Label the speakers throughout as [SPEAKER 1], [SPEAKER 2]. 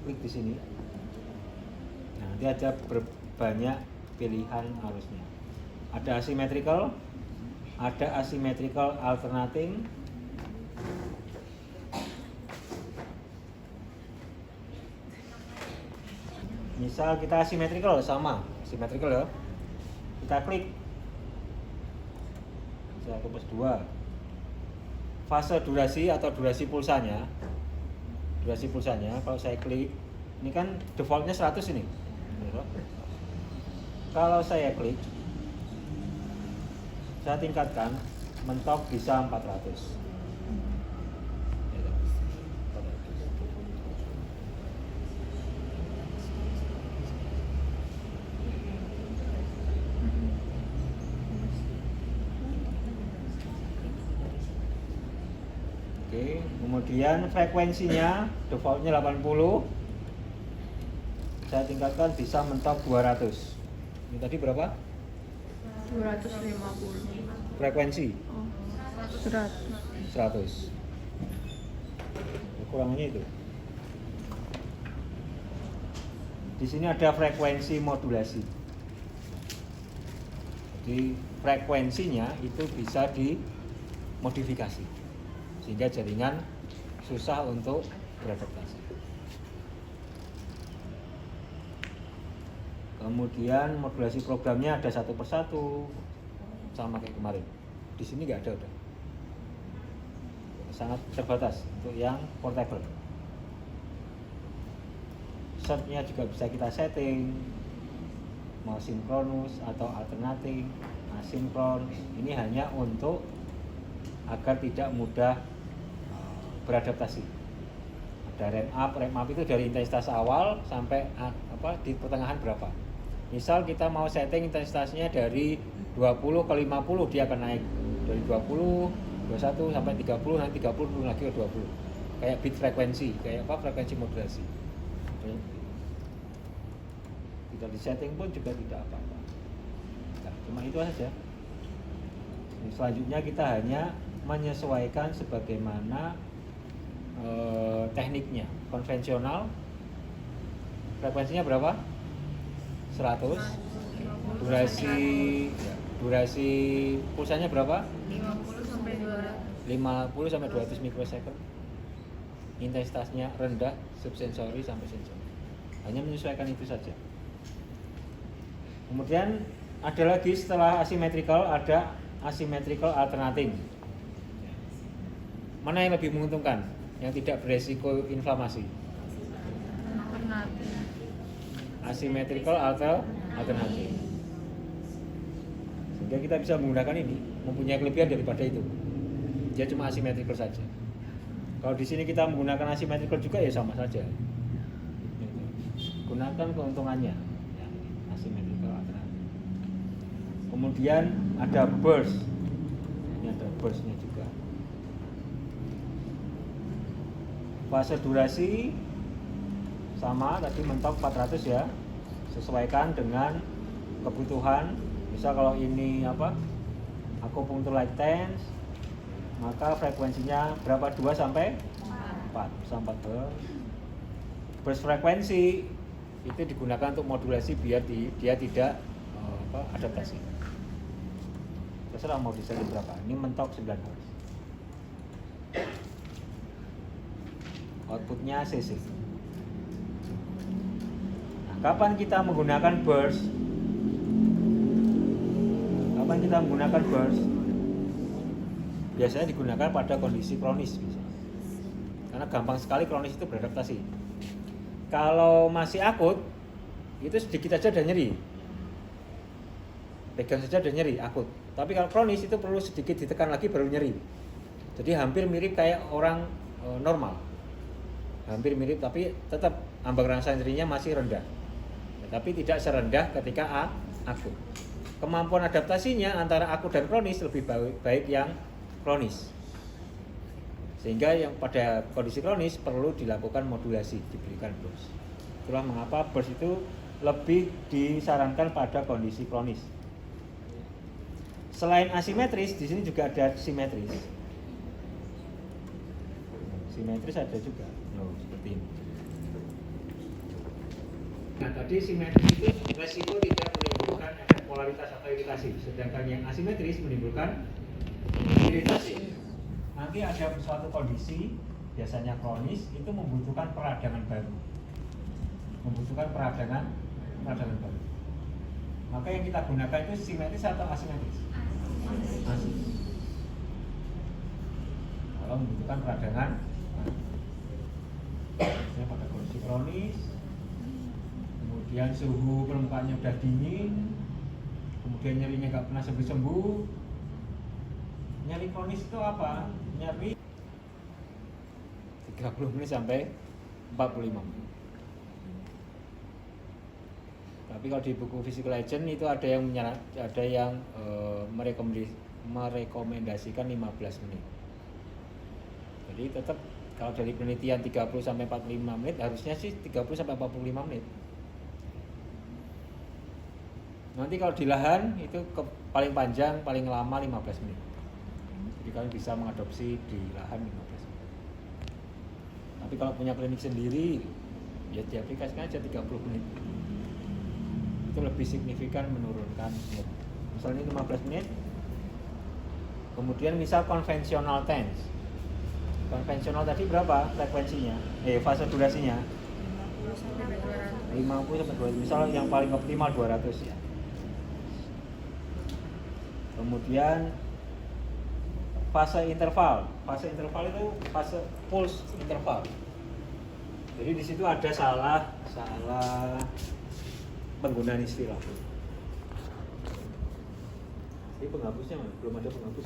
[SPEAKER 1] klik di sini. Nah, nanti ada banyak pilihan arusnya. Ada asymmetrical, ada asymmetrical alternating, misal kita asymmetrical sama, asymmetrical ya. Kita klik 1+2. Fase durasi atau durasi pulsanya. Durasi pulsanya kalau saya klik, ini kan defaultnya 100 ini. Kalau saya klik, saya tingkatkan, mentok bisa 400. Oke, kemudian frekuensinya defaultnya 80. Saya tingkatkan bisa mentok 200. Ini tadi berapa?
[SPEAKER 2] 250.
[SPEAKER 1] Frekuensi?
[SPEAKER 2] 100.
[SPEAKER 1] Kurangnya itu. Di sini ada frekuensi modulasi. Jadi frekuensinya itu bisa dimodifikasi sehingga jaringan susah untuk beradaptasi. Kemudian modulasi programnya ada satu persatu, sama kayak kemarin. Di sini nggak ada, udah sangat terbatas untuk yang portable. Setnya juga bisa kita setting, mau sinkronus atau alternating, asinkron. Ini hanya untuk agar tidak mudah beradaptasi. Ada rem up itu dari intensitas awal sampai di pertengahan berapa. Misal kita mau setting intensitasnya dari 20 ke 50, dia akan naik dari 20, 21 sampai 30, nanti 30 turun lagi ke 20. Kayak bit frekuensi, kayak frekuensi modulasi. Tidak di setting pun juga tidak apa-apa. Nah, cuma itu saja. Selanjutnya kita hanya menyesuaikan sebagaimana tekniknya. Konvensional frekuensinya berapa? 100. Durasi pulsanya berapa?
[SPEAKER 2] 50 sampai 200.
[SPEAKER 1] 50 sampai 200 mikrosecond. Intensitasnya rendah, subsensori sampai sensori. Hanya menyesuaikan itu saja. Kemudian ada lagi setelah asymmetrical, ada asymmetrical alternating. Mana yang lebih menguntungkan? Yang tidak beresiko inflamasi?
[SPEAKER 2] Alternatif.
[SPEAKER 1] Asymmetrical alternating. Sehingga kita bisa menggunakan ini, mempunyai kelebihan daripada itu. Dia cuma asymmetrical saja. Kalau di sini kita menggunakan asymmetrical juga ya sama saja. Gunakan keuntungannya. Ya, asymmetrical alternating. Kemudian ada burst. Ini ada burstnya juga. Fase durasi sama tadi mentok 400 ya. Sesuaikan dengan kebutuhan. Misal kalau ini akupunktur light tense, maka frekuensinya berapa? 2 sampai 4 bisa 4 burst. Burst frekuensi itu digunakan untuk modulasi biar dia tidak adaptasi. Terserah mau disetting berapa. Ini mentok 9 Hz. Outputnya CC. Nah, kapan kita menggunakan burst? Biasanya digunakan pada kondisi kronis misalnya. Karena gampang sekali kronis itu beradaptasi. Kalau masih akut, itu sedikit aja udah nyeri. Pegang saja udah nyeri, akut. Tapi kalau kronis itu perlu sedikit ditekan lagi baru nyeri. Jadi hampir mirip kayak orang normal. Hampir mirip, tapi tetap ambang rasa nyerinya masih rendah. Tapi tidak serendah ketika akut. Kemampuan adaptasinya antara akut dan kronis lebih baik yang kronis. Sehingga yang pada kondisi kronis perlu dilakukan modulasi, diberikan burst. Itulah mengapa burst itu lebih disarankan pada kondisi kronis. Selain asimetris, di sini juga ada simetris. Simetris ada juga, seperti ini. Nah, tadi simetris itu resiko tidak menimbulkan efek polaritas atau iritasi, sedangkan yang asimetris menimbulkan iritasi. Nanti ada suatu kondisi, biasanya kronis, itu membutuhkan peradangan baru. Baru. Maka yang kita gunakan itu simetris atau asimetris? Asimetris. Kalau membutuhkan peradangan, biasanya pada kondisi kronis, kemudian suhu permukaannya udah dingin, kemudian nyerinya nggak pernah sembuh-sembuh. Nyeri kronis itu apa? Nyeri 30 menit sampai 45 menit. Tapi kalau di buku Physical Legend itu ada yang merekomendasikan 15 menit. Jadi tetap kalau dari penelitian 30 sampai 45 menit harusnya sih 30 sampai 45 menit. Nanti kalau di lahan itu paling panjang, paling lama 15 menit. Jadi kalian bisa mengadopsi di lahan 15 menit. Tapi kalau punya klinik sendiri, ya diaplikasikan aja 30 menit. Itu lebih signifikan menurunkan mood. Misalnya 15 menit. Kemudian misal konvensional tense. Konvensional tadi berapa frekuensinya? Fase durasinya? 50 sampai 200. Misal yang paling optimal 200 ya. Kemudian fase interval. Fase interval itu fase pulse interval. Jadi di situ ada salah penggunaan istilah. Ini penghapusnya mana? Belum ada penghapus.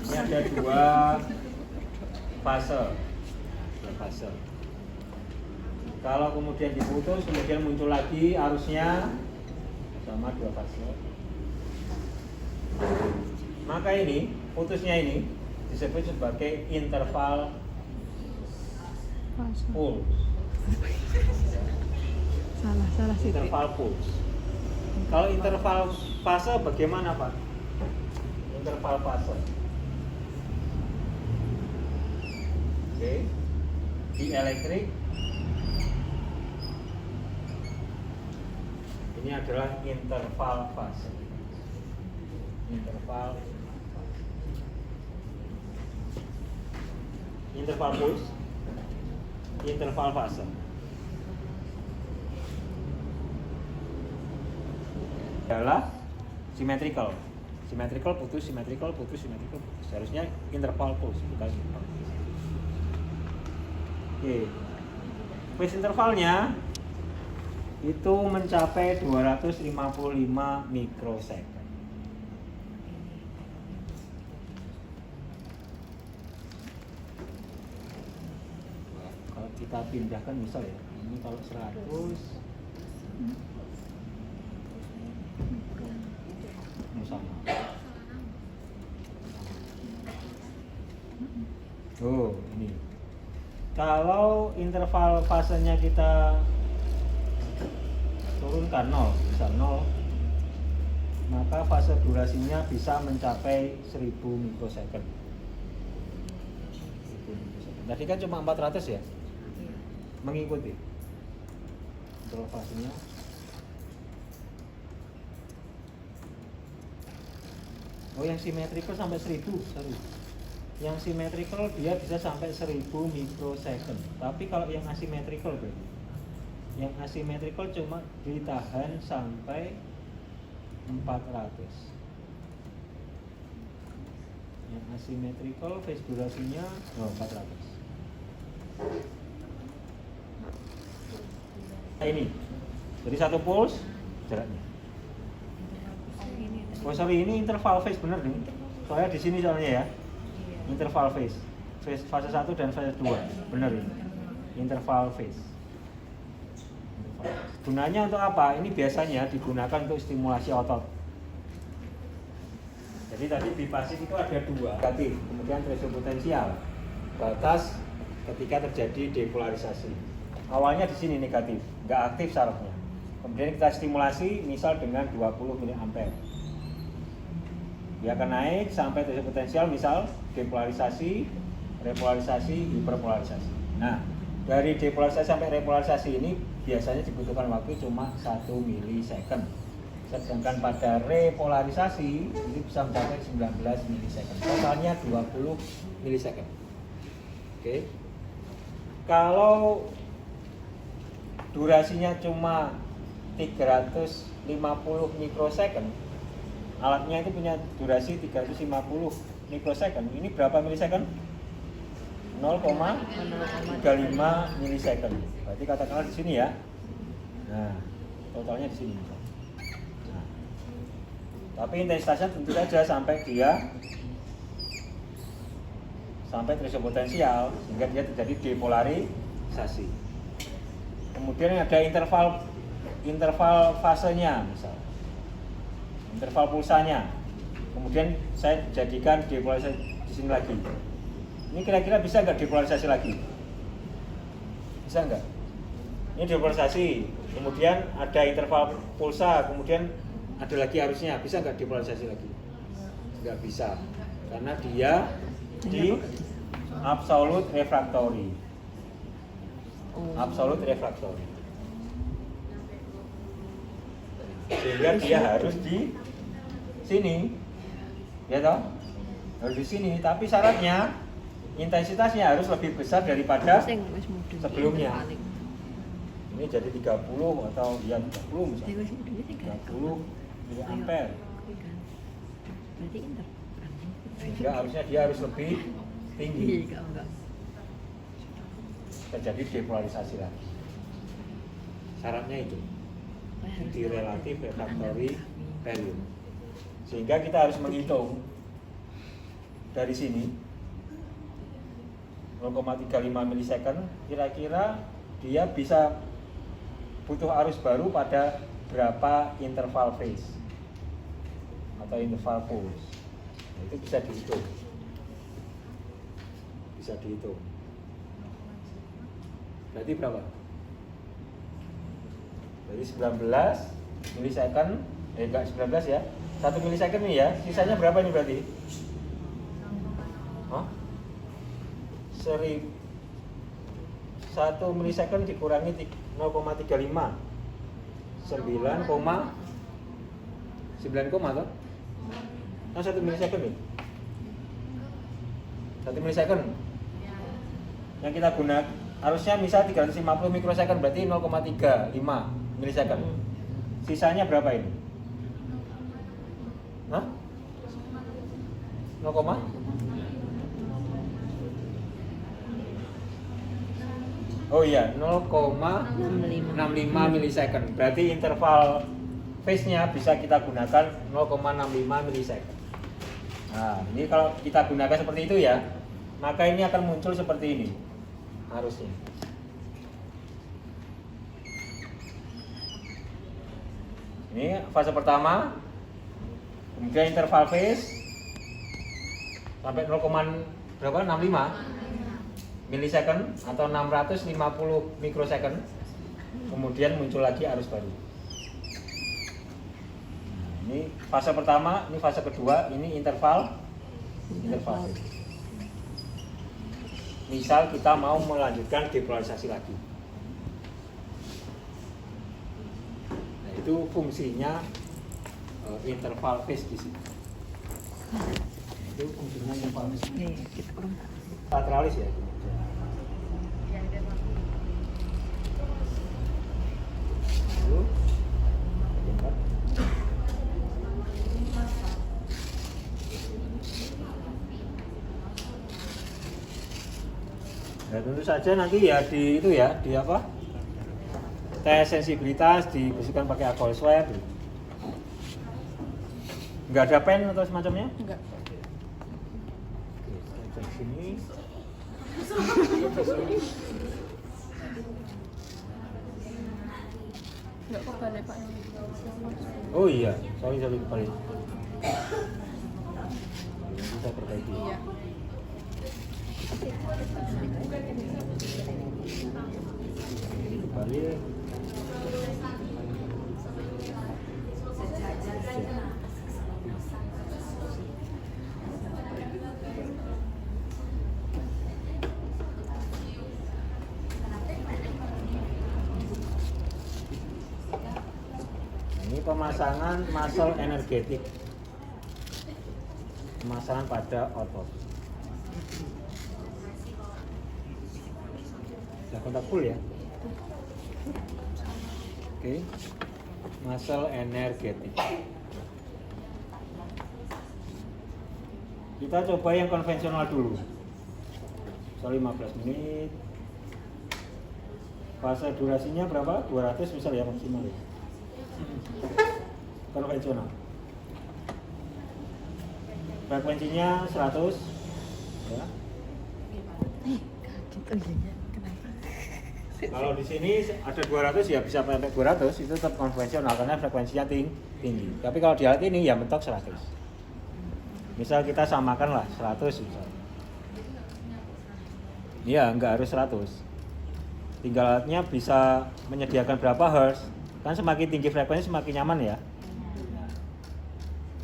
[SPEAKER 1] Ini ada dua fase. Kalau kemudian diputus, kemudian muncul lagi arusnya sama dua fase. Maka ini putusnya ini disebut sebagai interval pulse.
[SPEAKER 2] Salah sih.
[SPEAKER 1] Interval pulse. Kalau interval fase bagaimana, Pak? Interval fase. Oke. Di elektrik ini adalah interval fase. Interval pulse, interval fase. Adalah symmetrical putus. Seharusnya interval pulse, bukan interval. Oke. Phase intervalnya itu mencapai 255 mikrosecond. Kalau kita pindahkan misal ya, ini kalau 100 sama. Oh, ini. Kalau interval fasenya kita turunkan 0, misal 0, maka fase durasinya bisa mencapai 1000 mikrosecond. Tadi kan cuma 400 ya? Mengikuti interval fasenya. Oh, yang simetrikal sampai 1000, sorry. Yang simetrikal dia bisa sampai 1000 mikrosecond. Tapi kalau yang asimetrikal berarti. Yang asimetrikal cuma ditahan sampai 400. Yang asimetrikal phase durasinya 400. Nah, ini. Jadi satu pulse jaraknya. Oh sorry, ini interval phase bener nih. Soalnya di sini soalnya ya. Interval phase. Fase 1 dan fase 2. Bener ini. Interval phase. Gunanya untuk apa? Ini biasanya digunakan untuk stimulasi otot. Jadi tadi bipasif itu ada dua, negatif, kemudian threshold potensial, batas ketika terjadi depolarisasi. Awalnya di sini negatif, nggak aktif sarafnya. Kemudian kita stimulasi misal dengan 20 mA. Dia akan naik sampai threshold potensial, misal depolarisasi, repolarisasi, hiperpolarisasi. Nah, dari depolarisasi sampai repolarisasi ini biasanya dibutuhkan waktu cuma 1 milisecond. Sedangkan pada repolarisasi ini bisa mencapai 19 milisecond. Totalnya 20 milisecond. Oke. Kalau durasinya cuma 350 mikrosecond, alatnya itu punya durasi 350 mikrosecond. Ini berapa milisecond? 0,35 milisecond. Berarti katakanlah di sini ya. Nah, totalnya di sini. Nah, tapi intensitasnya tentu saja sampai threshold potensial sehingga dia terjadi depolarisasi. Kemudian ada interval fasenya, misal interval pulsanya. Kemudian saya jadikan depolarisasi di sini lagi. Ini kira-kira bisa nggak depolarisasi lagi? Bisa nggak? Ini depolarisasi, kemudian ada interval pulsa, kemudian ada lagi arusnya. Bisa nggak depolarisasi lagi? Nggak bisa, karena dia di absolute refractory. Absolute refractory. Sehingga dia harus di sini, ya toh? Harus di sini. Tapi syaratnya intensitasnya harus lebih besar daripada sebelumnya. Ini jadi 30 atau ya 30 misalnya. 30 miliampere. Sehingga harusnya dia harus lebih tinggi. Terjadi depolarisasi lagi. Syaratnya itu di relatif refractory period. Sehingga kita harus menghitung dari sini 0,35 milisecond, kira-kira dia bisa butuh arus baru pada berapa interval phase atau interval pulse. Nah, itu bisa dihitung. Bisa dihitung. Berarti berapa? Jadi 19 milisecond, enggak 19 ya. 1 milisecond ini ya. Sisanya berapa ini berarti? Hah? 1 milisecond dikurangi 0,35 9 koma toh? Nah, 1 milisecond nih. 1 milisecond yang kita gunakan harusnya misal 350 mikrosecond, berarti 0,35 milisecond. Sisanya berapa ini? Hah? 0, oh iya, 0,65 milisecond. Berarti interval phase-nya bisa kita gunakan 0,65 milisecond. Nah, ini kalau kita gunakan seperti itu ya, maka ini akan muncul seperti ini harusnya. Ini fase pertama, kemudian interval phase sampai 0,65 milisecond atau 650 mikrosecond, kemudian muncul lagi arus baru. Ini fase pertama, ini fase kedua, ini interval phase. Misal kita mau melanjutkan depolarisasi lagi. Nah, itu fungsinya interval phase di sini. Itu fungsinya interval phase. Latralis ya. Ya tentu saja nanti ya di itu ya, di apa? Tes sensibilitas dibersihkan pakai alcohol swab. Enggak ada pen atau semacamnya?
[SPEAKER 2] Enggak.
[SPEAKER 1] Oke, cek sini.
[SPEAKER 2] Enggak kebalik Pak.
[SPEAKER 1] Oh iya, sorry kebalik. Bisa perbaiki.
[SPEAKER 2] Iya.
[SPEAKER 1] Balik. pemasangan muscle energetik. Pemasangan pada otot. Sudah kontak full ya. Oke. Muscle energetik. Kita coba yang konvensional dulu. Soal 15 menit. Fase durasinya berapa? 200 misal ya maksimal ya. Konvensional. Frekuensinya 100 ya. Kalau di sini ada 200 ya bisa sampai 200, itu tetap konvensional karena frekuensinya tinggi. Tapi kalau di alat ini ya mentok 100. Misal kita samakan lah 100 misal. Ya nggak harus 100. Tinggal alatnya bisa menyediakan berapa hertz. Kan semakin tinggi frekuensi semakin nyaman ya.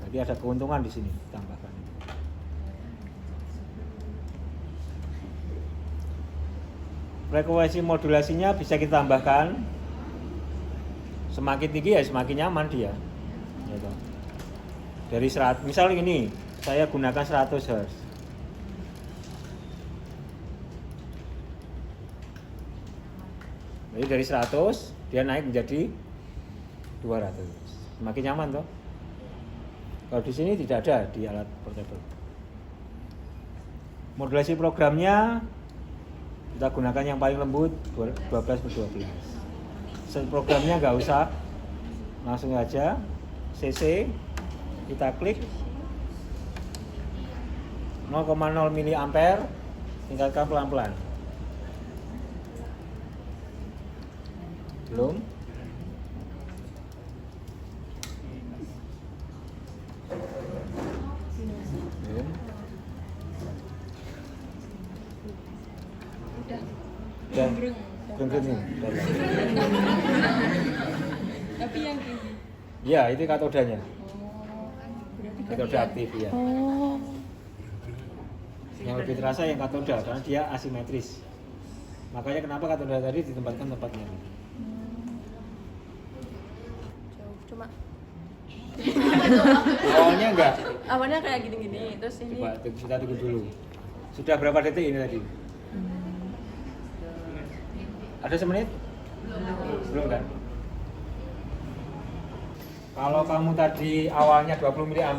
[SPEAKER 1] Jadi ada keuntungan di sini tambahkan. Frekuensi modulasinya bisa kita tambahkan. Semakin tinggi ya semakin nyaman dia. Gitu. Dari 100, misal ini saya gunakan 100 Hz. Jadi dari 100 dia naik menjadi 200. Semakin nyaman toh. Kalau di sini tidak ada di alat portable. Modulasi programnya kita gunakan yang paling lembut 12/12. Set programnya nggak usah, langsung aja CC kita klik 0,0 mA, tingkatkan pelan-pelan. Belum? Belum? Udah. Gereng-gereng.
[SPEAKER 2] Tapi yang tinggi.
[SPEAKER 1] Ya, itu katodanya.
[SPEAKER 2] Berarti
[SPEAKER 1] Katoda aktif ya.
[SPEAKER 2] Oh.
[SPEAKER 1] Yang lebih terasa yang katoda karena dia asimetris. Makanya kenapa katoda tadi ditempatkan tempatnya.
[SPEAKER 2] Jauh cuma
[SPEAKER 1] Awalnya enggak.
[SPEAKER 2] awalnya kayak gini-gini, terus ini
[SPEAKER 1] Coba kita tunggu dulu. Sudah berapa detik ini tadi? Ada semenit? Belum kan? Kalau kamu tadi awalnya 20 mA,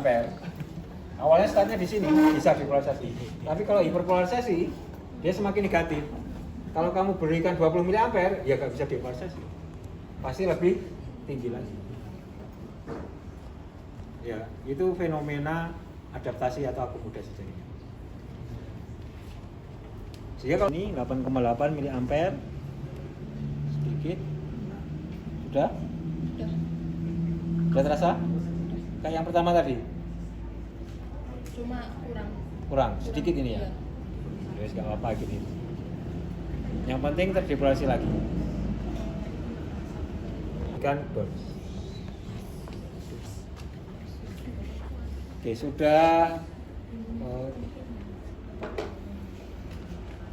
[SPEAKER 1] awalnya startnya di sini bisa dipolarisasi. Tapi kalau hiperpolarisasi, dia semakin negatif. Kalau kamu berikan 20 mA, ya nggak bisa dipolarisasi. Pasti lebih tinggi lagi. Ya, itu fenomena adaptasi atau akomodasi jadinya. Sehingga kalau ini 8,8 mA sedikit. Sudah? Sudah terasa? Kayak yang pertama tadi?
[SPEAKER 2] cuma
[SPEAKER 1] Kurang, sedikit ini ya? Ya, nggak apa-apa gini. Yang penting terdepolasi lagi. Kan bonus. Oke, sudah.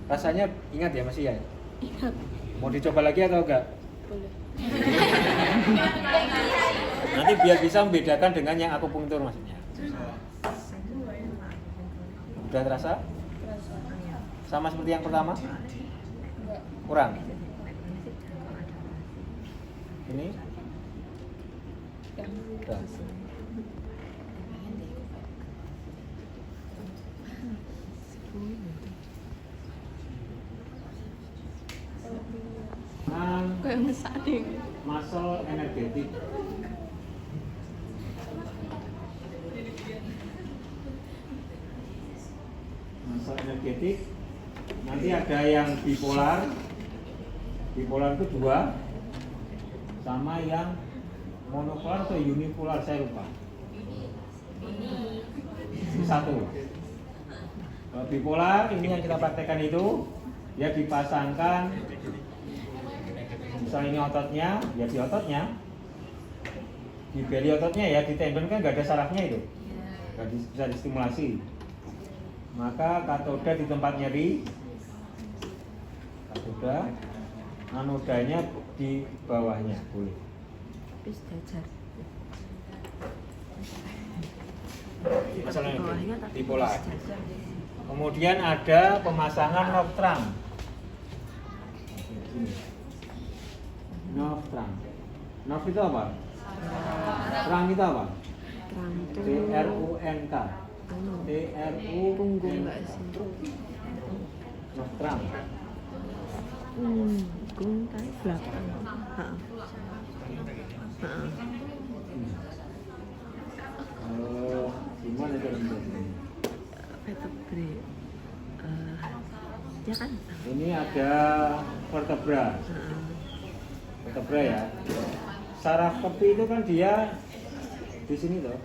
[SPEAKER 1] Rasanya ingat ya masih ya?
[SPEAKER 2] Ingat.
[SPEAKER 1] Mau dicoba lagi atau enggak?
[SPEAKER 2] Boleh.
[SPEAKER 1] Nanti biar bisa membedakan dengan yang akupunktur maksudnya. Udah terasa?
[SPEAKER 2] Terasa.
[SPEAKER 1] Sama seperti yang pertama?
[SPEAKER 2] Enggak.
[SPEAKER 1] Kurang? Ini? Udah.
[SPEAKER 2] Kayak ngesading.
[SPEAKER 1] Muscle energetik. Muscle energetik. Nanti ada yang bipolar. Bipolar itu 2. Sama yang monopolar atau unipolar saya lupa. Ini 1. Kalau bipolar ini yang kita praktekkan itu dia dipasangkan. Misalnya ini ototnya, ya di ototnya, di beli ototnya ya, di tendon kan nggak ada sarafnya itu, nggak bisa distimulasi. Maka katoda di tempat nyeri, katoda, anodanya di bawahnya boleh.
[SPEAKER 2] Habis belajar.
[SPEAKER 1] Masalahnya
[SPEAKER 3] Bawahnya tapi
[SPEAKER 1] bipolar.
[SPEAKER 3] sejajar.
[SPEAKER 1] Kemudian ada pemasangan Novtram. Novtram. Nov itu apa? Trunk itu apa?
[SPEAKER 3] Terang
[SPEAKER 1] T
[SPEAKER 3] tuh
[SPEAKER 1] R U N K.
[SPEAKER 3] anu,
[SPEAKER 1] T R U
[SPEAKER 3] punggung
[SPEAKER 1] N
[SPEAKER 3] nggak sih?
[SPEAKER 1] Novtram.
[SPEAKER 3] Punggung kan belakang. Heeh. Heeh.
[SPEAKER 1] Gimana cara menjelaskannya?
[SPEAKER 3] Vertebrae. Ya kan?
[SPEAKER 1] Ini ada vertebra.
[SPEAKER 3] Heeh.
[SPEAKER 1] Vertebra ya. Saraf tepi itu kan dia di sini tuh.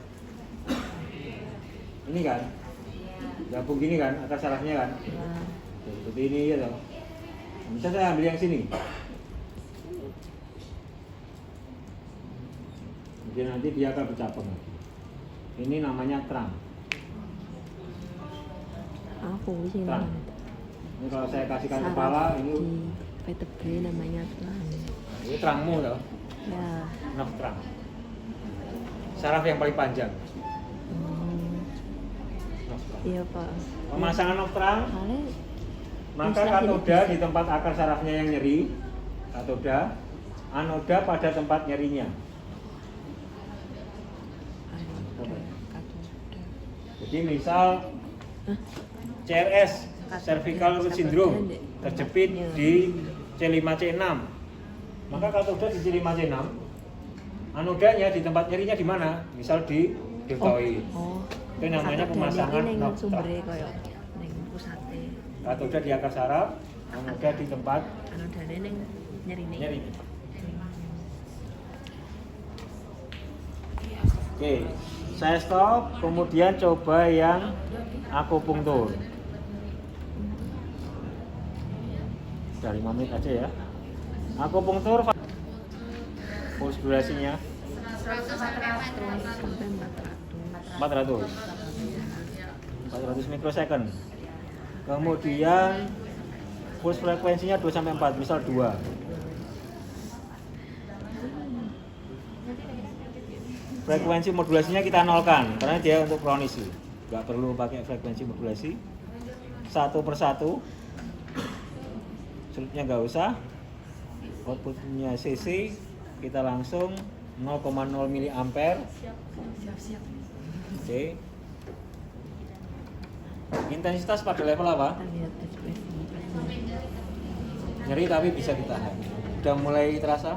[SPEAKER 1] Ini kan. Gabung gini kan, akar sarafnya kan.
[SPEAKER 3] Ya.
[SPEAKER 1] Seperti ini ya toh. Bisa saya ambil yang sini. Mungkin nanti dia akan bercabang lagi. Ini namanya trunk.
[SPEAKER 3] Aku sih
[SPEAKER 1] Terang. Ini kalau saya kasihkan kepala ini
[SPEAKER 3] vertebrae namanya terang.
[SPEAKER 1] ini trangmu toh.
[SPEAKER 3] Ya.
[SPEAKER 1] Novtram. Saraf yang paling panjang. Novtram.
[SPEAKER 3] Iya Pak.
[SPEAKER 1] Pemasangan Novtram,
[SPEAKER 3] Soalnya
[SPEAKER 1] maka
[SPEAKER 3] bisa
[SPEAKER 1] katoda
[SPEAKER 3] jadi
[SPEAKER 1] di tempat akar sarafnya yang nyeri, katoda, anoda pada tempat nyerinya. Jadi misal
[SPEAKER 3] Hah?
[SPEAKER 1] CRS, cervical root syndrome, terjepit di C5C6. Maka katoda di C5C6, anodanya di tempat nyerinya di mana? Misal di deltoid.
[SPEAKER 3] Oh.
[SPEAKER 1] Itu namanya pemasangan
[SPEAKER 3] ning
[SPEAKER 1] Novtram.
[SPEAKER 3] sumbere koyo ning pusate.
[SPEAKER 1] Katoda di akar saraf, anoda di tempat
[SPEAKER 3] Anodane ning nyerine.
[SPEAKER 1] nyeri. Oke, saya stop, kemudian coba yang akupunktur. Dari 5 menit aja ya. Akupunktur pulse durasinya 400 mikrosecond. Kemudian pulse frekuensinya 2 sampai 4, misal 2. Frekuensi modulasinya kita nolkan karena dia untuk kronis sih. Nggak perlu pakai frekuensi modulasi. Satu persatu. Sulitnya nggak usah. Outputnya CC kita langsung 0,0 miliampere.
[SPEAKER 3] Siap-siap.
[SPEAKER 1] Oke. Intensitas pada level apa?
[SPEAKER 3] Kita lihat ekspresi.
[SPEAKER 1] Nyeri tapi bisa ditahan. Udah mulai terasa?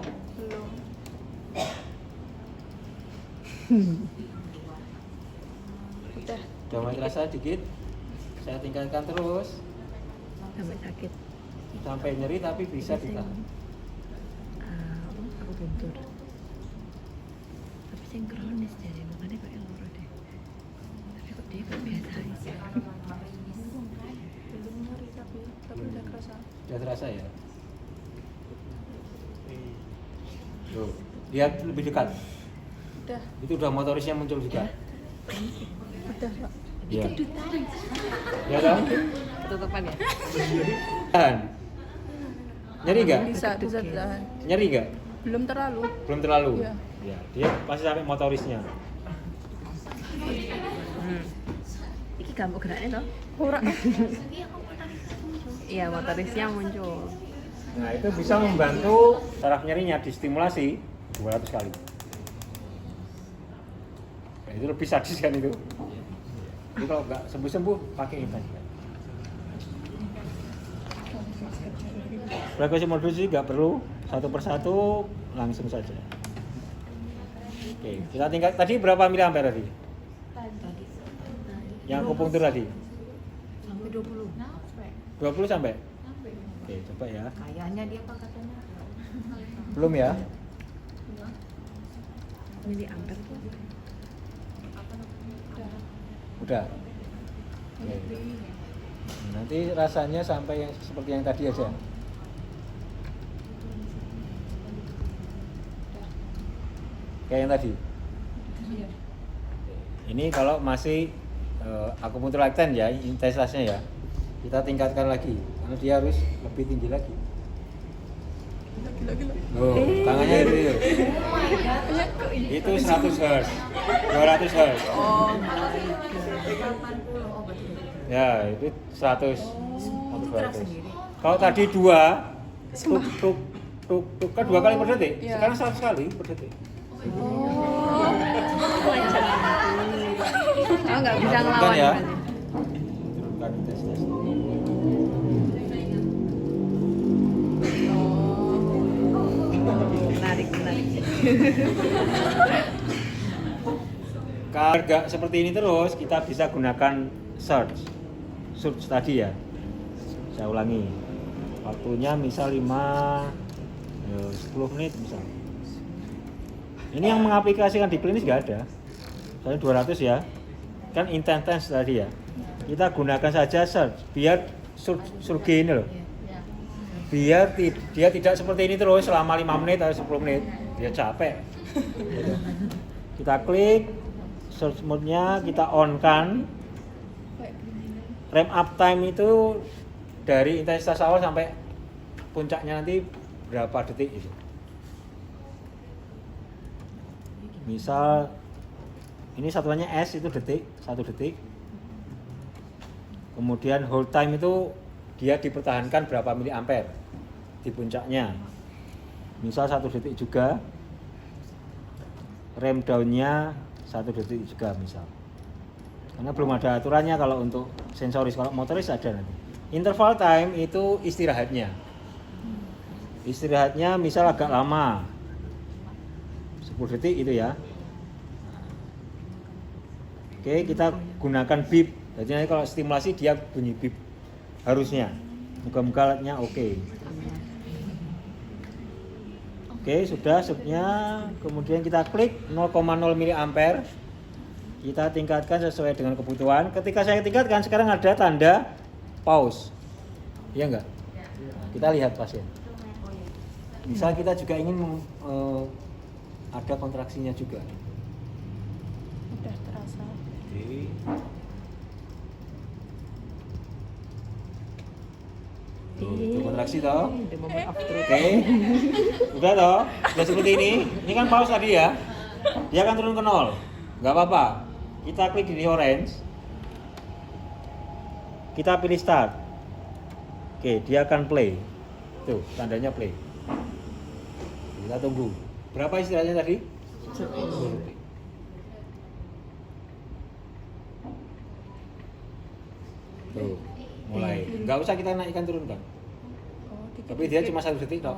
[SPEAKER 2] Udah.
[SPEAKER 1] Udah mulai terasa dikit. Saya tingkatkan terus
[SPEAKER 3] Sampai sakit.
[SPEAKER 1] sampai nyeri tapi bisa ditahan.
[SPEAKER 3] Aku bentur. Tapi sing kronis jadi makanya kayak loro deh. Tapi kok dia kok biasa aja.
[SPEAKER 2] Belum nyeri tapi udah kerasa.
[SPEAKER 1] Udah terasa ya? Tuh, lihat lebih dekat.
[SPEAKER 2] Udah.
[SPEAKER 1] Itu udah motorisnya muncul juga.
[SPEAKER 2] Udah, Pak.
[SPEAKER 1] Iya. Ya kan?
[SPEAKER 3] Ketutupan ya?
[SPEAKER 1] Tahan. Nyeri nggak?
[SPEAKER 2] Bisa ditahan.
[SPEAKER 1] Nyeri nggak?
[SPEAKER 2] Belum terlalu.
[SPEAKER 1] Belum terlalu.
[SPEAKER 2] Iya.
[SPEAKER 1] Ya, dia pasti sampai motorisnya.
[SPEAKER 3] Iki gampang geraknya toh?
[SPEAKER 2] Ora.
[SPEAKER 3] Iya, motorisnya muncul.
[SPEAKER 1] Nah, itu bisa membantu saraf nyerinya distimulasi 200 kali. Nah, itu lebih sadis kan itu. Jadi kalau nggak sembuh-sembuh pakai intensitas. Frekuensi modulasi nggak perlu, satu persatu langsung saja. Oke, kita tingkat tadi berapa miliampere tadi? Yang akupunktur tadi?
[SPEAKER 3] Sampai 20.
[SPEAKER 1] 20 sampai? Oke, coba ya.
[SPEAKER 3] Kayaknya dia apa katanya?
[SPEAKER 1] Belum ya?
[SPEAKER 3] Miliampere tuh.
[SPEAKER 1] Udah. Oke. Nanti rasanya sampai yang seperti yang tadi aja. Kayak yang tadi. Ini kalau masih akupunktur laten ya, intensitasnya ya. Kita tingkatkan lagi karena dia harus lebih tinggi lagi.
[SPEAKER 2] Gila.
[SPEAKER 1] Oh, tangannya itu. Itu 100 Hz. 200 Hz.
[SPEAKER 2] Oh,
[SPEAKER 1] Ya, itu 100.
[SPEAKER 2] Oh.
[SPEAKER 1] 100. Kalau tadi 2 tuk tuk tuk tuk kan 2 kali per detik.
[SPEAKER 2] Iya.
[SPEAKER 1] Sekarang 100 kali per detik.
[SPEAKER 2] Oh.
[SPEAKER 3] Oh, nggak bisa
[SPEAKER 1] Turunkan
[SPEAKER 3] ngelawan
[SPEAKER 1] ya.
[SPEAKER 3] berarti.
[SPEAKER 1] Turunkan tes.
[SPEAKER 3] Menarik, menarik.
[SPEAKER 1] Kalau nggak seperti ini terus, kita bisa gunakan search tadi ya. Saya ulangi. Waktunya misal 10 menit misal. Ini yang mengaplikasikan di klinis nggak ada. Saya 200 ya. Kan intense tadi ya. Kita gunakan saja search biar surgi ini loh. Biar dia tidak seperti ini terus selama 5 menit atau 10 menit. Dia capek. Gitu. Kita klik search mode-nya, kita on-kan. Ramp up time itu dari intensitas awal sampai puncaknya nanti berapa detik itu. Misal ini satuannya S itu detik, 1 detik. Kemudian hold time itu dia dipertahankan berapa miliampere di puncaknya. Misal 1 detik juga. Ramp down-nya 1 detik juga misal. Karena belum ada aturannya kalau untuk sensoris, kalau motoris ada nanti. Interval time itu istirahatnya. Istirahatnya misal agak lama. 10 detik itu ya. Oke, kita gunakan bip. Jadi nanti kalau stimulasi dia bunyi bip. Harusnya. Moga-moga alatnya oke. Oke, sudah subnya. Kemudian kita klik 0,0 mA. Kita tingkatkan sesuai dengan kebutuhan. Ketika saya tingkatkan, sekarang ada tanda pause. Iya enggak? Kita lihat pasien. Misal kita juga ingin ada kontraksinya juga.
[SPEAKER 2] Udah terasa.
[SPEAKER 1] Oke. Tuh, kontraksi toh.
[SPEAKER 3] The moment of truth.
[SPEAKER 1] Oke. Udah toh? Udah seperti ini. Ini kan pause tadi ya. Dia akan turun ke 0. Enggak apa-apa. Kita klik di orange. Kita pilih start. Oke, dia akan play. Tuh, tandanya play. Kita tunggu. Berapa istirahatnya tadi? 10 detik. Tuh, mulai. Enggak usah kita naikkan turunkan.
[SPEAKER 2] Oh,
[SPEAKER 1] Tapi dia cuma 1 detik toh.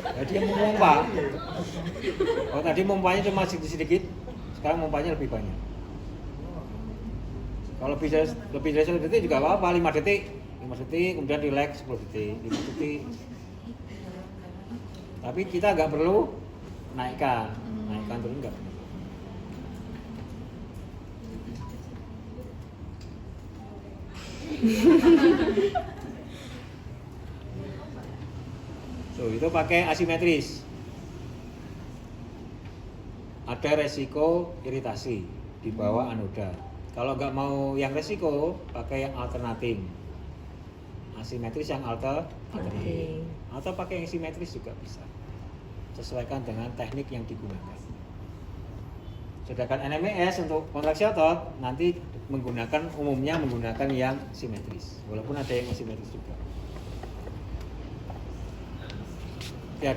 [SPEAKER 1] Nah, dia memompa. Oh, tadi mompanya cuma sedikit, sekarang mompanya lebih banyak. Kalau bisa lebih dari 1 detik juga apa-apa, 5 detik, kemudian relax 10 detik, 5 detik. Tapi kita nggak perlu naikkan turun nggak. So, itu pakai asimetris. Ada resiko iritasi di bawah anoda. Kalau nggak mau yang resiko, pakai yang alternating. Asimetris yang alternating. Atau pakai yang simetris juga bisa. Sesuaikan dengan teknik yang digunakan. Sedangkan NMES untuk kontraksi otot nanti umumnya menggunakan yang simetris. Walaupun ada yang asimetris juga. Ya,